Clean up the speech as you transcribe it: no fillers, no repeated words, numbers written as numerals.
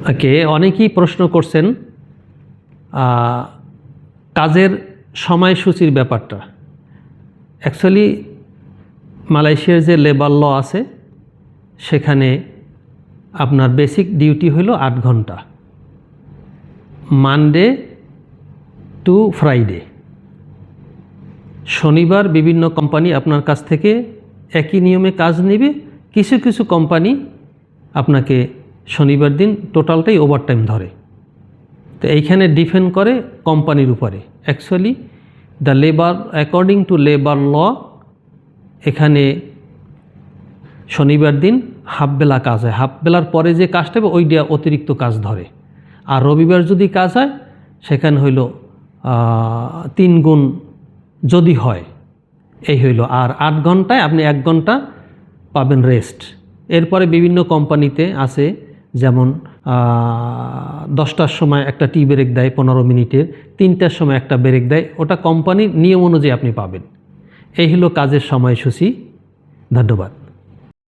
ওকে, অনেকেই প্রশ্ন করছেন কাজের সময়সূচির ব্যাপারটা। অ্যাকচুয়ালি মালয়েশিয়ার যে লেবার ল আছে সেখানে আপনার বেসিক ডিউটি হলো 8 ঘন্টা, মানডে টু ফ্রাইডে। শনিবার বিভিন্ন কোম্পানি আপনার কাছ থেকে একই নিয়মে কাজ নেবে, কিছু কিছু কোম্পানি আপনাকে শনিবার দিন টোটালটাই ওভারটাইম ধরে। তো এইখানে ডিপেন্ড করে কোম্পানির উপরে। Actually the labour according to labour law এখানে শনিবার দিন হাফ বেলা কাজ হয়, হাফ বেলার পরে যে কাজটা হবে ওইটা অতিরিক্ত কাজ ধরে। আর রবিবার যদি কাজ হয় সেখানে হইল 3 গুণ যদি হয়, এই হইল। আর 8 ঘন্টায় আপনি 1 ঘন্টা পাবেন রেস্ট। এরপরে বিভিন্ন কোম্পানিতে আছে, যেমন 10টার সময় একটা টি ব্রেক দেয় 15 মিনিটের, 3টার সময় একটা ব্রেক দেয়, ওটা কোম্পানির নিয়ম অনুযায়ী আপনি পাবেন। এই হলো কাজের সময়সূচি। ধন্যবাদ।